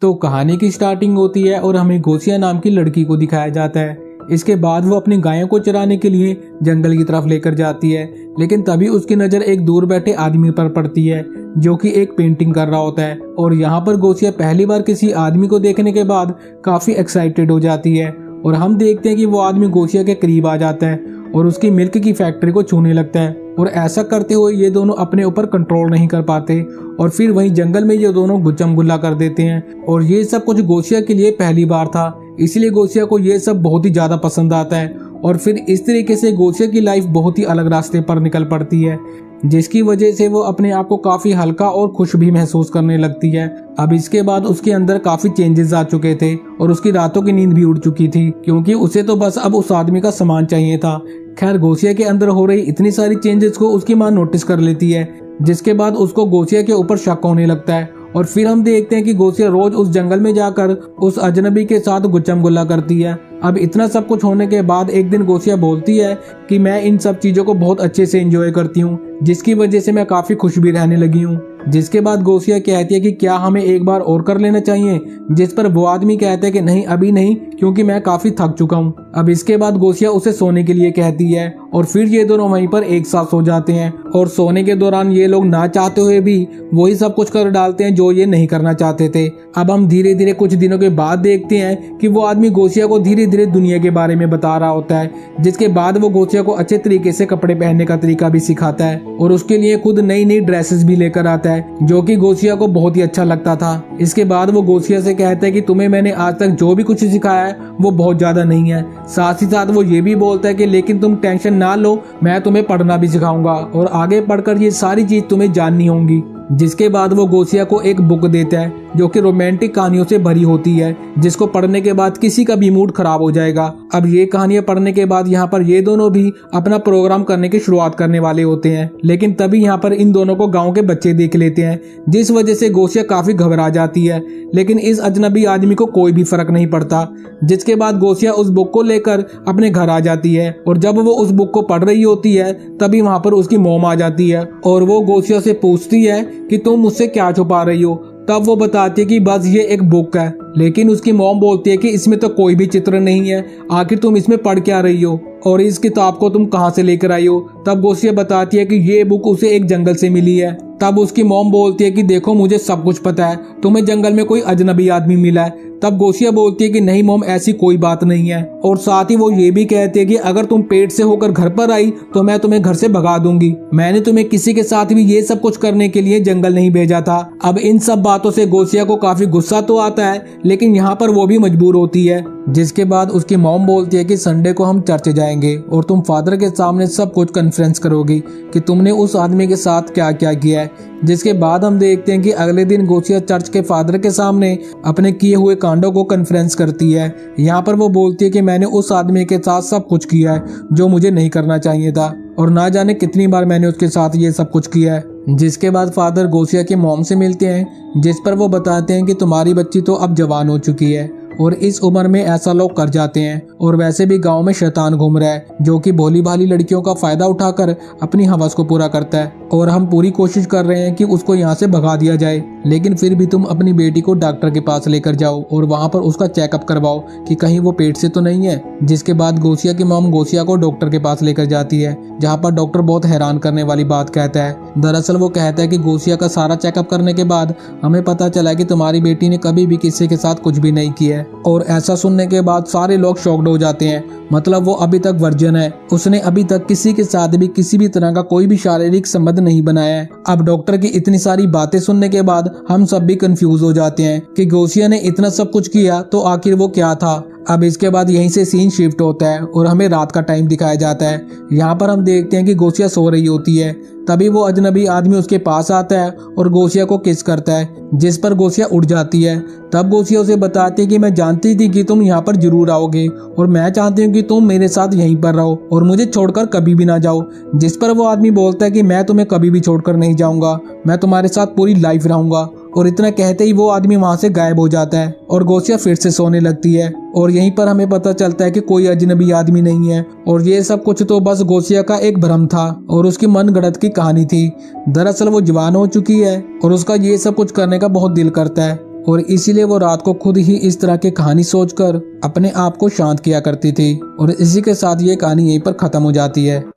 तो कहानी की स्टार्टिंग होती है और हमें गोसिया नाम की लड़की को दिखाया जाता है। इसके बाद वो अपनी गायों को चराने के लिए जंगल की तरफ लेकर जाती है, लेकिन तभी उसकी नज़र एक दूर बैठे आदमी पर पड़ती है जो कि एक पेंटिंग कर रहा होता है। और यहाँ पर गोसिया पहली बार किसी आदमी को देखने के बाद काफ़ी एक्साइटेड हो जाती है और हम देखते हैं कि वो आदमी गोसिया के करीब आ जाता है और उसकी मिल्क की फैक्ट्री को छूने लगता है। और ऐसा करते हुए ये दोनों अपने ऊपर कंट्रोल नहीं कर पाते और फिर वहीं जंगल में ये दोनों गुच्चम गुल्ला कर देते हैं। और ये सब कुछ गोसिया के लिए पहली बार था, इसलिए गोसिया को ये सब बहुत ही ज़्यादा पसंद आता है। और फिर इस तरीके से गोसिया की लाइफ बहुत ही अलग रास्ते पर निकल पड़ती है, जिसकी वजह से वो अपने आप को काफ़ी हल्का और खुश भी महसूस करने लगती है। अब इसके बाद उसके अंदर काफ़ी चेंजेस आ चुके थे और उसकी रातों की नींद भी उड़ चुकी थी, क्योंकि उसे तो बस अब उस आदमी का सामान चाहिए था। खैर, गोसिया के अंदर हो रही इतनी सारी चेंजेस को उसकी माँ नोटिस कर लेती है, जिसके बाद उसको गोसिया के ऊपर शक होने लगता है। और फिर हम देखते हैं कि गोसिया रोज उस जंगल में जाकर उस अजनबी के साथ गुच्चम गुल्ला करती है। अब इतना सब कुछ होने के बाद एक दिन गोसिया बोलती है कि मैं इन सब चीज़ों को बहुत अच्छे से एंजॉय करती हूँ, जिसकी वजह से मैं काफ़ी खुश भी रहने लगी हूँ। जिसके बाद गोसिया कहती है कि क्या हमें एक बार और कर लेना चाहिए, जिस पर वो आदमी कहता है कि नहीं, अभी नहीं, क्योंकि मैं काफ़ी थक चुका हूँ। अब इसके बाद गोसिया उसे सोने के लिए कहती है और फिर ये दोनों वहीं पर एक साथ सो जाते हैं। और सोने के दौरान ये लोग ना चाहते हुए भी वही सब कुछ कर डालते हैं जो ये नहीं करना चाहते थे। अब हम धीरे धीरे कुछ दिनों के बाद देखते हैं कि वो आदमी गोसिया को धीरे धीरे दुनिया के बारे में बता रहा होता है, जिसके बाद वो गोसिया को अच्छे तरीके से कपड़े पहनने का तरीका भी सिखाता है और उसके लिए खुद नई नई ड्रेसेस भी लेकर आता है, जो कि गोसिया को बहुत ही अच्छा लगता था। इसके बाद वो गोसिया से कहता है कि तुम्हें मैंने आज तक जो भी कुछ सिखाया है वो बहुत ज्यादा नहीं है। साथ ही साथ वो ये भी बोलता है कि लेकिन तुम टेंशन ना लो, मैं तुम्हें पढ़ना भी सिखाऊंगा और आगे पढ़कर ये सारी चीज तुम्हें जाननी होंगी। जिसके बाद वो गोसिया को एक बुक देता है जो कि रोमांटिक कहानियों से भरी होती है, जिसको पढ़ने के बाद किसी का भी मूड खराब हो जाएगा। अब ये कहानियां पढ़ने के बाद यहाँ पर ये दोनों भी अपना प्रोग्राम करने की शुरुआत करने वाले होते हैं, लेकिन तभी यहाँ पर इन दोनों को गांव के बच्चे देख लेते हैं, जिस वजह से गोसिया काफी घबरा जाती है। लेकिन इस अजनबी आदमी को कोई भी फर्क नहीं पड़ता। जिसके बाद गोसिया उस बुक को लेकर अपने घर आ जाती है और जब वो उस बुक को पढ़ रही होती है तभी वहां पर उसकी मॉम आ जाती है और वो गोसिया से पूछती है कि तुम मुझसे क्या छुपा रही हो। तब वो बताती है कि बस ये एक बुक है, लेकिन उसकी मॉम बोलती है कि इसमें तो कोई भी चित्र नहीं है, आखिर तुम इसमें पढ़ क्या रही हो और इस किताब को तुम कहाँ से लेकर आई हो। तब गोसिया बताती है कि ये बुक उसे एक जंगल से मिली है। तब उसकी मॉम बोलती है कि देखो, मुझे सब कुछ पता है, तुम्हें जंगल में कोई अजनबी आदमी मिला है। तब गोसिया बोलती है कि नहीं मॉम, ऐसी कोई बात नहीं है। और साथ ही वो ये भी कहती है कि अगर तुम पेट से होकर घर पर आई तो मैं तुम्हें घर से भगा दूंगी, मैंने तुम्हें किसी के साथ भी ये सब कुछ करने के लिए जंगल नहीं भेजा था। अब इन सब बातों से गोसिया को काफी गुस्सा तो आता है, लेकिन यहाँ पर वो भी मजबूर होती है। जिसके बाद उसकी मॉम बोलती है कि संडे को हम चर्च जाएंगे और तुम फादर के सामने सब कुछ कन्फ्रेंस करोगी कि तुमने उस आदमी के साथ क्या क्या किया है। जिसके बाद हम देखते हैं कि अगले दिन गोसिया चर्च के फादर के सामने अपने किए हुए कांडों को कन्फ्रेंस करती है। यहाँ पर वो बोलती है कि मैंने उस आदमी के साथ सब कुछ किया है जो मुझे नहीं करना चाहिए था और ना जाने कितनी बार मैंने उसके साथ ये सब कुछ किया है। जिसके बाद फादर गोसिया के मॉम से मिलते हैं, जिस पर वो बताते हैं कि तुम्हारी बच्ची तो अब जवान हो चुकी है और इस उम्र में ऐसा लोग कर जाते हैं और वैसे भी गांव में शैतान घूम रहा है जो कि भोली भाली लड़कियों का फायदा उठाकर अपनी हवस को पूरा करता है और हम पूरी कोशिश कर रहे हैं कि उसको यहाँ से भगा दिया जाए, लेकिन फिर भी तुम अपनी बेटी को डॉक्टर के पास लेकर जाओ और वहाँ पर उसका चेकअप करवाओ कि कहीं वो पेट से तो नहीं है। जिसके बाद गोसिया की मॉम गोसिया को डॉक्टर के पास लेकर जाती है, जहाँ पर डॉक्टर बहुत हैरान करने वाली बात कहता है। दरअसल वो कहता है कि गोसिया का सारा चेकअप करने के बाद हमें पता चला कि तुम्हारी बेटी ने कभी भी किसी के साथ कुछ भी नहीं किया है। और ऐसा सुनने के बाद सारे लोग शॉक्ड हो जाते हैं, मतलब वो अभी तक वर्जिन है, उसने अभी तक किसी के साथ भी किसी भी तरह का कोई भी शारीरिक संबंध नहीं बनाया है। अब डॉक्टर की इतनी सारी बातें सुनने के बाद हम सब भी कंफ्यूज हो जाते हैं कि गोसिया ने इतना सब कुछ किया तो आखिर वो क्या था। अब इसके बाद यहीं से सीन शिफ्ट होता है और हमें रात का टाइम दिखाया जाता है। यहाँ पर हम देखते हैं कि गोसिया सो रही होती है, तभी वो अजनबी आदमी उसके पास आता है और गोसिया को किस करता है, जिस पर गोसिया उठ जाती है। तब गोसिया उसे बताती है कि मैं जानती थी कि तुम यहाँ पर जरूर आओगे और मैं चाहती हूँ कि तुम मेरे साथ यहीं पर रहो और मुझे छोड़कर कभी भी ना जाओ। जिस पर वो आदमी बोलता है कि मैं तुम्हें कभी भी छोड़कर नहीं जाऊंगा, मैं तुम्हारे साथ पूरी लाइफ रहूंगा। और इतना कहते ही वो आदमी वहां से गायब हो जाता है और गोसिया फिर से सोने लगती है। और यहीं पर हमें पता चलता है कि कोई अजनबी आदमी नहीं है और ये सब कुछ तो बस गोसिया का एक भ्रम था और उसकी मन गढ़ंत की कहानी थी। दरअसल वो जवान हो चुकी है और उसका ये सब कुछ करने का बहुत दिल करता है और इसीलिए वो रात को खुद ही इस तरह की कहानी सोचकर अपने आप को शांत किया करती थी। और इसी के साथ ये कहानी यहीं पर खत्म हो जाती है।